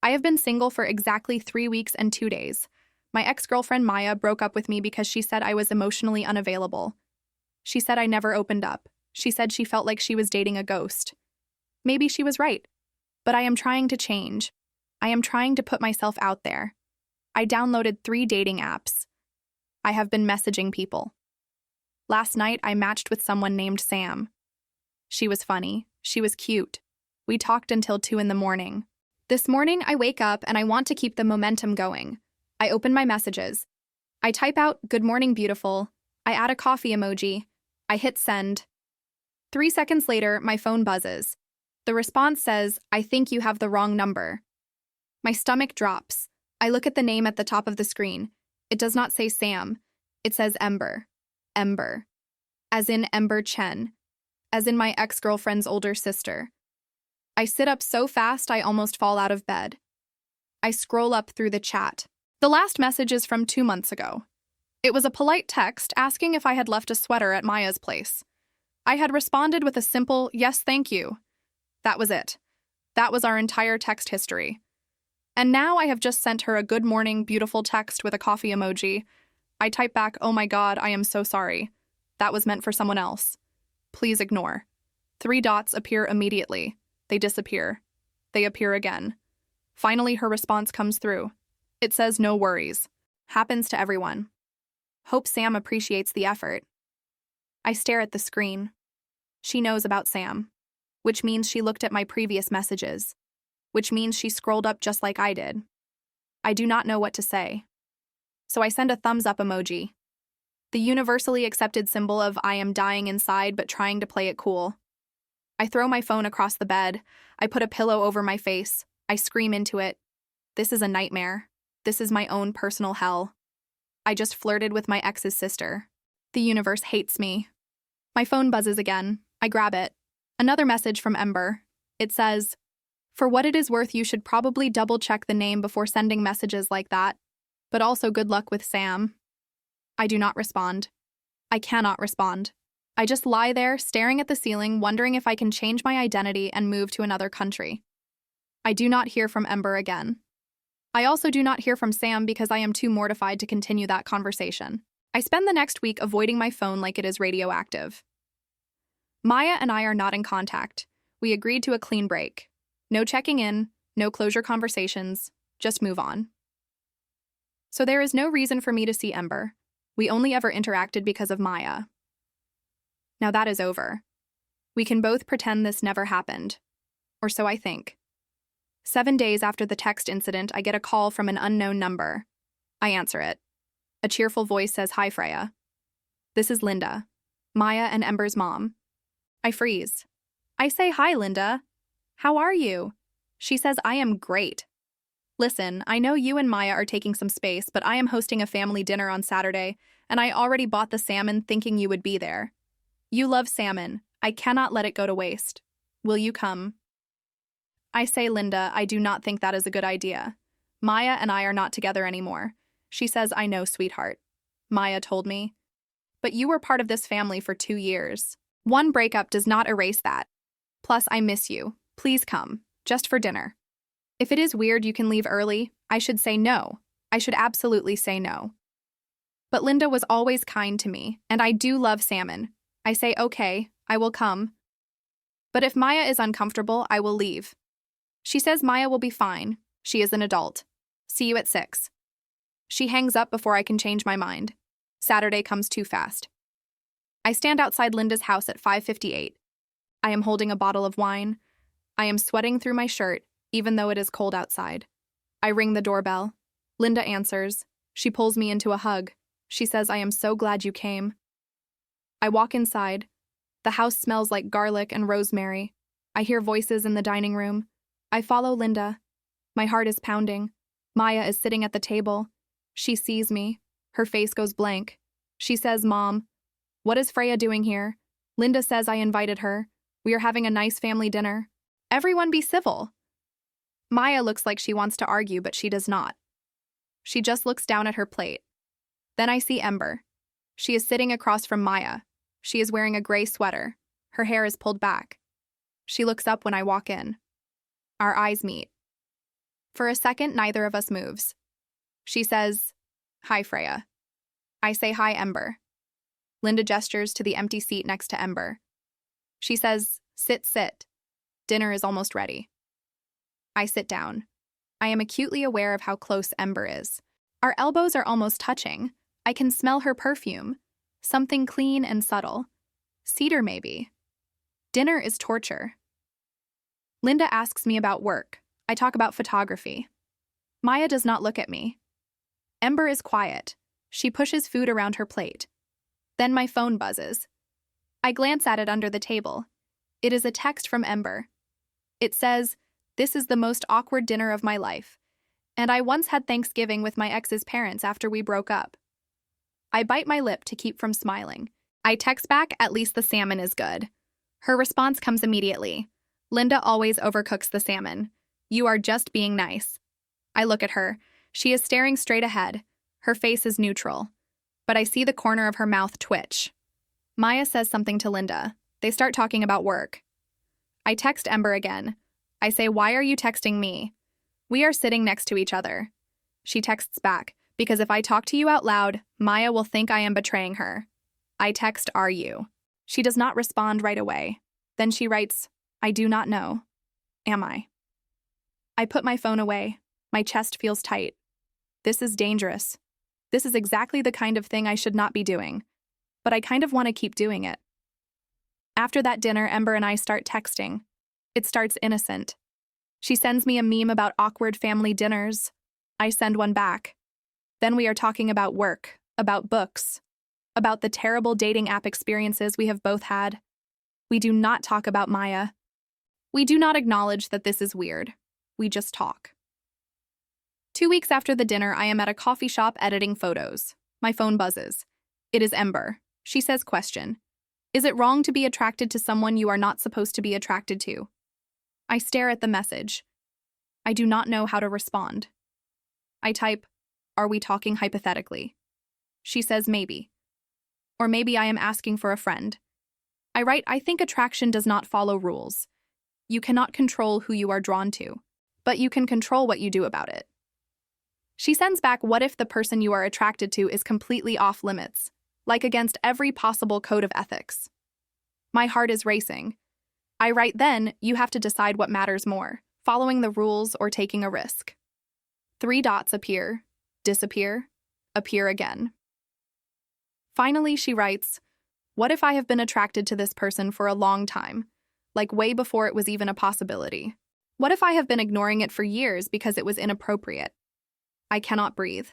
I have been single for exactly 3 weeks and 2 days. My ex-girlfriend Maya broke up with me because she said I was emotionally unavailable. She said I never opened up. She said she felt like she was dating a ghost. Maybe she was right. But I am trying to change. I am trying to put myself out there. I downloaded 3 dating apps. I have been messaging people. Last night, I matched with someone named Sam. She was funny. She was cute. We talked until 2 in the morning. This morning, I wake up and I want to keep the momentum going. I open my messages. I type out, "Good morning, beautiful." I add a coffee emoji. I hit send. 3 seconds later, my phone buzzes. The response says, "I think you have the wrong number." My stomach drops. I look at the name at the top of the screen. It does not say Sam. It says Ember. Ember. As in Ember Chen. As in my ex-girlfriend's older sister. I sit up so fast I almost fall out of bed. I scroll up through the chat. The last message is from 2 months ago. It was a polite text asking if I had left a sweater at Maya's place. I had responded with a simple, "Yes, thank you." That was it. That was our entire text history. And now I have just sent her a "good morning, beautiful" text with a coffee emoji. I type back, "Oh my God, I am so sorry. That was meant for someone else. Please ignore." 3 dots appear immediately. They disappear. They appear again. Finally, her response comes through. It says, "No worries. Happens to everyone. Hope Sam appreciates the effort." I stare at the screen. She knows about Sam, which means she looked at my previous messages, which means she scrolled up just like I did. I do not know what to say. So I send a thumbs up emoji. The universally accepted symbol of I am dying inside but trying to play it cool. I throw my phone across the bed. I put a pillow over my face. I scream into it. This is a nightmare. This is my own personal hell. I just flirted with my ex's sister. The universe hates me. My phone buzzes again. I grab it. Another message from Ember. It says, "For what it is worth, you should probably double-check the name before sending messages like that. But also good luck with Sam." I do not respond. I cannot respond. I just lie there, staring at the ceiling, wondering if I can change my identity and move to another country. I do not hear from Ember again. I also do not hear from Sam because I am too mortified to continue that conversation. I spend the next week avoiding my phone like it is radioactive. Maya and I are not in contact. We agreed to a clean break. No checking in, no closure conversations, just move on. So there is no reason for me to see Ember. We only ever interacted because of Maya. Now that is over. We can both pretend this never happened. Or so I think. 7 days after the text incident, I get a call from an unknown number. I answer it. A cheerful voice says, "Hi, Freya. This is Linda, Maya and Ember's mom." I freeze. I say, "Hi, Linda. How are you?" She says, "I am great. Listen, I know you and Maya are taking some space, but I am hosting a family dinner on Saturday, and I already bought the salmon thinking you would be there. You love salmon. I cannot let it go to waste. Will you come?" I say, "Linda, I do not think that is a good idea. Maya and I are not together anymore." She says, "I know, sweetheart. Maya told me. But you were part of this family for 2 years. One breakup does not erase that. Plus, I miss you. Please come, just for dinner. If it is weird you can leave early, I should say no. I should absolutely say no. But Linda was always kind to me, and I do love salmon. I say, okay, I will come. But if Maya is uncomfortable, I will leave." She says Maya will be fine. She is an adult. See you at 6. She hangs up before I can change my mind. Saturday comes too fast. I stand outside Linda's house at 5:58. I am holding a bottle of wine. I am sweating through my shirt, even though it is cold outside. I ring the doorbell. Linda answers. She pulls me into a hug. She says, "I am so glad you came." I walk inside. The house smells like garlic and rosemary. I hear voices in the dining room. I follow Linda. My heart is pounding. Maya is sitting at the table. She sees me. Her face goes blank. She says, "Mom, what is Freya doing here?" Linda says I invited her. We are having a nice family dinner. Everyone be civil. Maya looks like she wants to argue, but she does not. She just looks down at her plate. Then I see Ember. She is sitting across from Maya. She is wearing a gray sweater. Her hair is pulled back. She looks up when I walk in. Our eyes meet. For a second, neither of us moves. She says, "Hi, Freya." I say, "Hi, Ember." Linda gestures to the empty seat next to Ember. She says, "Sit, sit. Dinner is almost ready." I sit down. I am acutely aware of how close Ember is. Our elbows are almost touching. I can smell her perfume. Something clean and subtle. Cedar, maybe. Dinner is torture. Linda asks me about work. I talk about photography. Maya does not look at me. Ember is quiet. She pushes food around her plate. Then my phone buzzes. I glance at it under the table. It is a text from Ember. It says, "This is the most awkward dinner of my life, and I once had Thanksgiving with my ex's parents after we broke up." I bite my lip to keep from smiling. I text back, "At least the salmon is good." Her response comes immediately. "Linda always overcooks the salmon. You are just being nice." I look at her. She is staring straight ahead. Her face is neutral. But I see the corner of her mouth twitch. Maya says something to Linda. They start talking about work. I text Ember again. I say, "Why are you texting me? We are sitting next to each other." She texts back, "Because if I talk to you out loud, Maya will think I am betraying her." I text, "Are you?" She does not respond right away. Then she writes, "I do not know. Am I?" I put my phone away. My chest feels tight. This is dangerous. This is exactly the kind of thing I should not be doing. But I kind of want to keep doing it. After that dinner, Ember and I start texting. It starts innocent. She sends me a meme about awkward family dinners. I send one back. Then we are talking about work, about books, about the terrible dating app experiences we have both had. We do not talk about Maya. We do not acknowledge that this is weird. We just talk. 2 weeks after the dinner, I am at a coffee shop editing photos. My phone buzzes. It is Ember. She says, question. Is it wrong to be attracted to someone you are not supposed to be attracted to? I stare at the message. I do not know how to respond. I type, are we talking hypothetically? She says maybe. Or maybe I am asking for a friend. I write, I think attraction does not follow rules. You cannot control who you are drawn to, but you can control what you do about it. She sends back, what if the person you are attracted to is completely off limits, like against every possible code of ethics? My heart is racing. I write, then you have to decide what matters more, following the rules or taking a risk. 3 dots appear, disappear, appear again. Finally, she writes, what if I have been attracted to this person for a long time, like way before it was even a possibility? What if I have been ignoring it for years because it was inappropriate? I cannot breathe.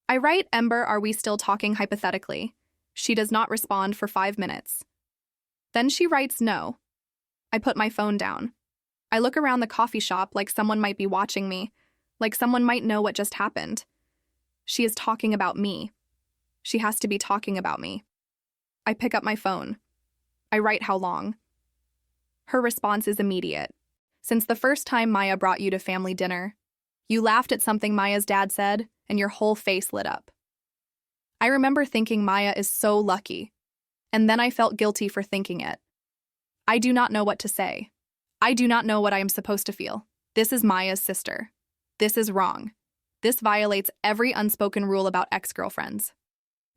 I write, Ember, are we still talking hypothetically? She does not respond for 5 minutes. Then she writes, no. I put my phone down. I look around the coffee shop like someone might be watching me, like someone might know what just happened. She is talking about me. She has to be talking about me. I pick up my phone. I write, how long? Her response is immediate. Since the first time Maya brought you to family dinner, you laughed at something Maya's dad said, and your whole face lit up. I remember thinking Maya is so lucky, and then I felt guilty for thinking it. I do not know what to say. I do not know what I am supposed to feel. This is Maya's sister. This is wrong. This violates every unspoken rule about ex-girlfriends.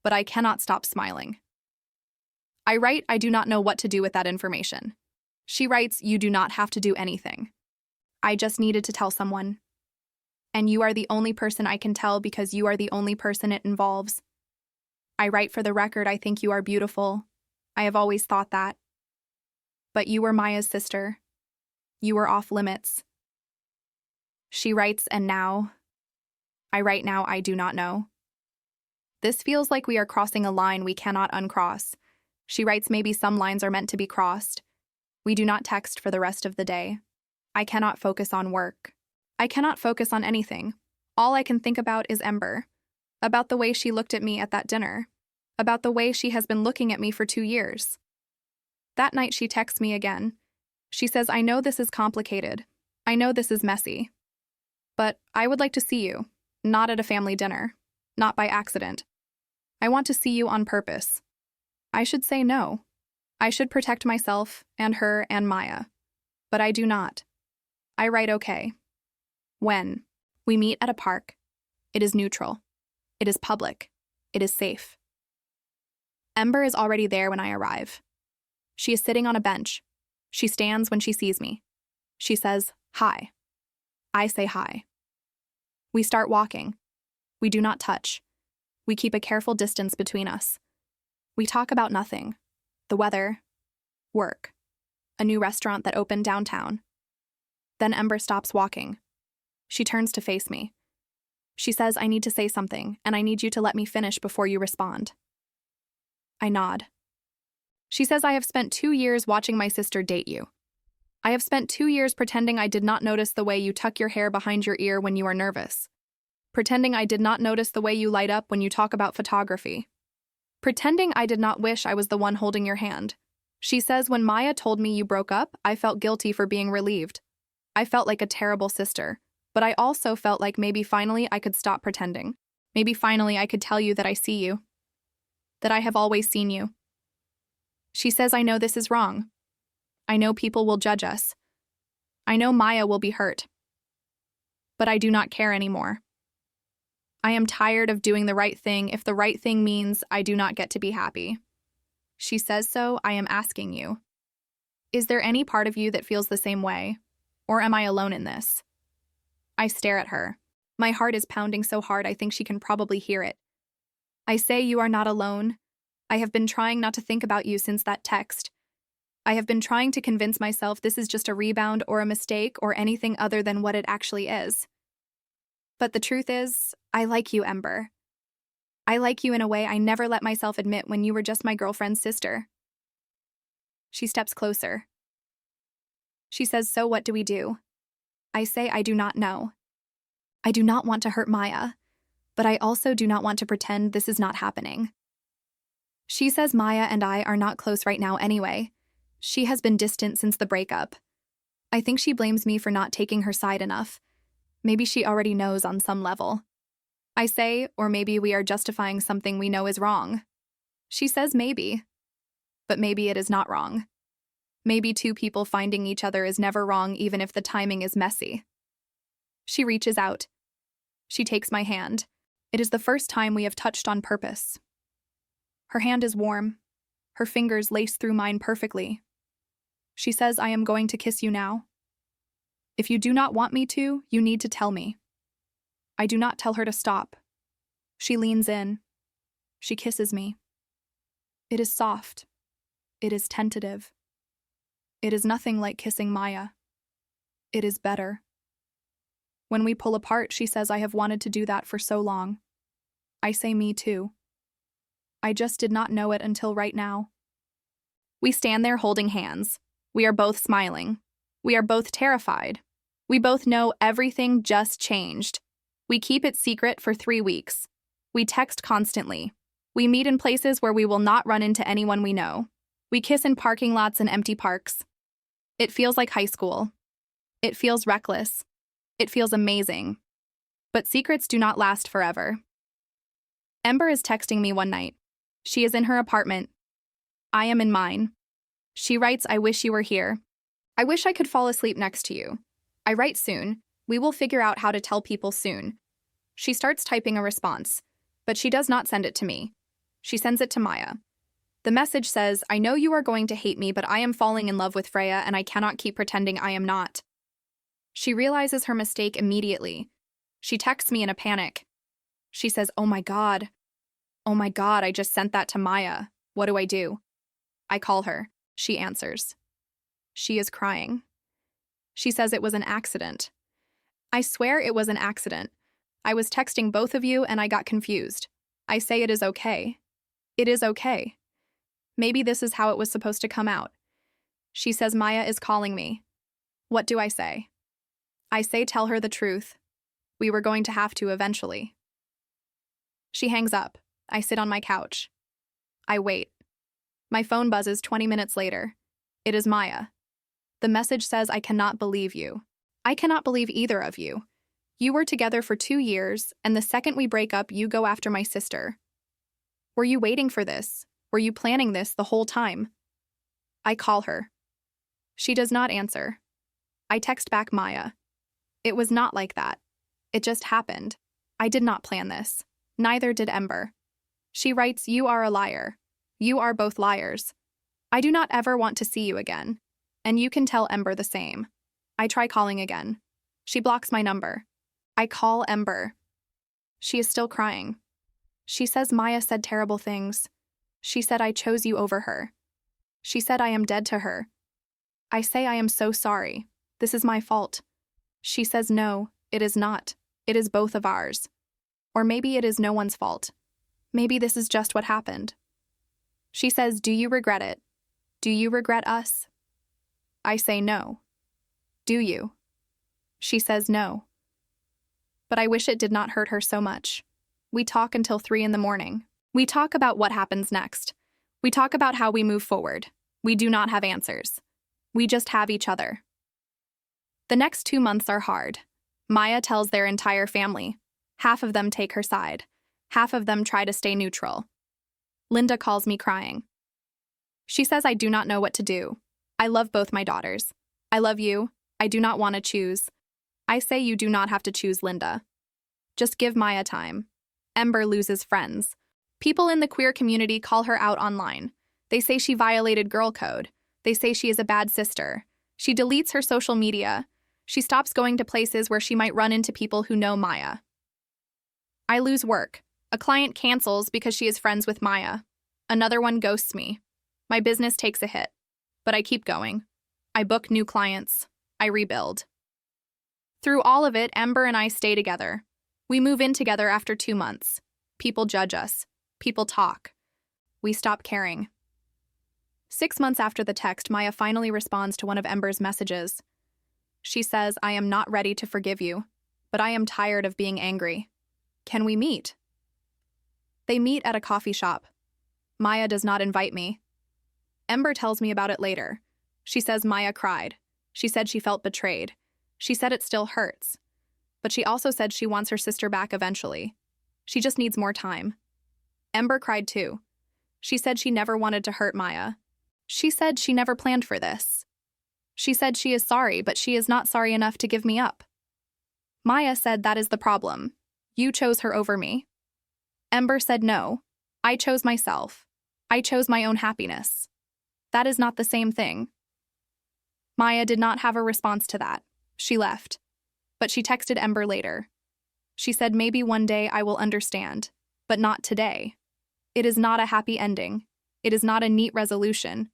But I cannot stop smiling. I write, I do not know what to do with that information. She writes, you do not have to do anything. I just needed to tell someone. And you are the only person I can tell because you are the only person it involves. I write, for the record, I think you are beautiful. I have always thought that. But you were Maya's sister. You were off limits. She writes, and now? I write, now I do not know. This feels like we are crossing a line we cannot uncross. She writes, maybe some lines are meant to be crossed. We do not text for the rest of the day. I cannot focus on work. I cannot focus on anything. All I can think about is Ember. About the way she looked at me at that dinner. About the way she has been looking at me for 2 years. That night she texts me again. She says, I know this is complicated. I know this is messy. But I would like to see you. Not at a family dinner. Not by accident. I want to see you on purpose. I should say no. I should protect myself and her and Maya. But I do not. I write, okay. When? We meet at a park. It is neutral. It is public. It is safe. Ember is already there when I arrive. She is sitting on a bench. She stands when she sees me. She says, "Hi." I say hi. We start walking. We do not touch. We keep a careful distance between us. We talk about nothing. The weather, work, a new restaurant that opened downtown. Then Ember stops walking. She turns to face me. She says, "I need to say something, and I need you to let me finish before you respond." I nod. She says, "I have spent 2 years watching my sister date you. I have spent 2 years pretending I did not notice the way you tuck your hair behind your ear when you are nervous. Pretending I did not notice the way you light up when you talk about photography. Pretending I did not wish I was the one holding your hand." She says, "When Maya told me you broke up, I felt guilty for being relieved. I felt like a terrible sister, but I also felt like maybe finally I could stop pretending. Maybe finally I could tell you that I see you. That I have always seen you." She says, "I know this is wrong. I know people will judge us. I know Maya will be hurt. But I do not care anymore. I am tired of doing the right thing if the right thing means I do not get to be happy." She says, "So I am asking you, is there any part of you that feels the same way? Or am I alone in this?" I stare at her. My heart is pounding so hard I think she can probably hear it. I say, "You are not alone. I have been trying not to think about you since that text. I have been trying to convince myself this is just a rebound or a mistake or anything other than what it actually is. But the truth is, I like you, Ember. I like you in a way I never let myself admit when you were just my girlfriend's sister." She steps closer. She says, "So what do we do?" I say, "I do not know. I do not want to hurt Maya, but I also do not want to pretend this is not happening." She says Maya and I are not close right now anyway. She has been distant since the breakup. I think she blames me for not taking her side enough. Maybe she already knows on some level. I say, or maybe we are justifying something we know is wrong. She says maybe. But maybe it is not wrong. Maybe two people finding each other is never wrong even if the timing is messy. She reaches out. She takes my hand. It is the first time we have touched on purpose. Her hand is warm. Her fingers lace through mine perfectly. She says, "I am going to kiss you now. If you do not want me to, you need to tell me." I do not tell her to stop. She leans in. She kisses me. It is soft. It is tentative. It is nothing like kissing Maya. It is better. When we pull apart, she says, "I have wanted to do that for so long." I say, "Me too. I just did not know it until right now." We stand there holding hands. We are both smiling. We are both terrified. We both know everything just changed. We keep it secret for 3 weeks. We text constantly. We meet in places where we will not run into anyone we know. We kiss in parking lots and empty parks. It feels like high school. It feels reckless. It feels amazing. But secrets do not last forever. Ember is texting me one night. She is in her apartment. I am in mine. She writes, "I wish you were here. I wish I could fall asleep next to you. I write soon. We will figure out how to tell people soon." She starts typing a response, but she does not send it to me. She sends it to Maya. The message says, "I know you are going to hate me, but I am falling in love with Freya and I cannot keep pretending I am not." She realizes her mistake immediately. She texts me in a panic. She says, "Oh my God. Oh my God, I just sent that to Maya. What do I do?" I call her. She answers. She is crying. She says it was an accident. I swear it was an accident. I was texting both of you and I got confused. I say it is okay. It is okay. Maybe this is how it was supposed to come out. She says Maya is calling me. What do I say? I say tell her the truth. We were going to have to eventually. She hangs up. I sit on my couch. I wait. My phone buzzes 20 minutes later. It is Maya. The message says, "I cannot believe you. I cannot believe either of you. You were together for 2 years, and the second we break up, you go after my sister. Were you waiting for this? Were you planning this the whole time?" I call her. She does not answer. I text back Maya. It was not like that. It just happened. I did not plan this. Neither did Ember. She writes, "You are a liar. You are both liars. I do not ever want to see you again. And you can tell Ember the same." I try calling again. She blocks my number. I call Ember. She is still crying. She says Maya said terrible things. She said I chose you over her. She said I am dead to her. I say I am so sorry. This is my fault. She says no, it is not. It is both of ours. Or maybe it is no one's fault. Maybe this is just what happened. She says, "Do you regret it? Do you regret us?" I say no. "Do you?" She says no. But I wish it did not hurt her so much. We talk until 3 in the morning. We talk about what happens next. We talk about how we move forward. We do not have answers. We just have each other. The next 2 months are hard. Maya tells their entire family. Half of them take her side. Half of them try to stay neutral. Linda calls me crying. She says I do not know what to do. I love both my daughters. I love you. I do not want to choose. I say you do not have to choose Linda. Just give Maya time. Ember loses friends. People in the queer community call her out online. They say she violated girl code. They say she is a bad sister. She deletes her social media. She stops going to places where she might run into people who know Maya. I lose work. A client cancels because she is friends with Maya. Another one ghosts me. My business takes a hit. But I keep going. I book new clients. I rebuild. Through all of it, Ember and I stay together. We move in together after 2 months. People judge us. People talk. We stop caring. 6 months after the text, Maya finally responds to one of Ember's messages. She says, "I am not ready to forgive you, but I am tired of being angry. Can we meet?" They meet at a coffee shop. Maya does not invite me. Ember tells me about it later. She says Maya cried. She said she felt betrayed. She said it still hurts. But she also said she wants her sister back eventually. She just needs more time. Ember cried too. She said she never wanted to hurt Maya. She said she never planned for this. She said she is sorry, but she is not sorry enough to give me up. Maya said that is the problem. You chose her over me. Ember said no. I chose myself. I chose my own happiness. That is not the same thing. Maya did not have a response to that. She left. But she texted Ember later. She said maybe one day I will understand, but not today. It is not a happy ending. It is not a neat resolution.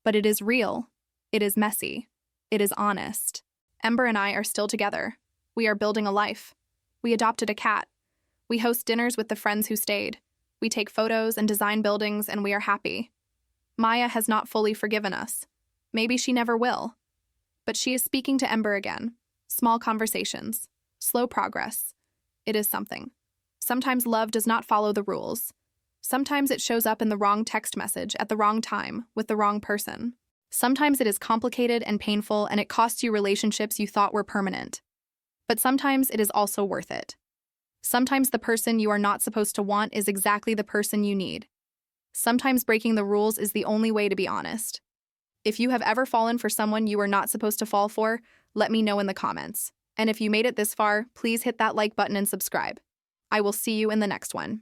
But it is real. It is messy. It is honest. Ember and I are still together. We are building a life. We adopted a cat. We host dinners with the friends who stayed. We take photos and design buildings, and we are happy. Maya has not fully forgiven us. Maybe she never will. But she is speaking to Ember again. Small conversations. Slow progress. It is something. Sometimes love does not follow the rules. Sometimes it shows up in the wrong text message at the wrong time with the wrong person. Sometimes it is complicated and painful, and it costs you relationships you thought were permanent. But sometimes it is also worth it. Sometimes the person you are not supposed to want is exactly the person you need. Sometimes breaking the rules is the only way to be honest. If you have ever fallen for someone you were not supposed to fall for, let me know in the comments. And if you made it this far, please hit that like button and subscribe. I will see you in the next one.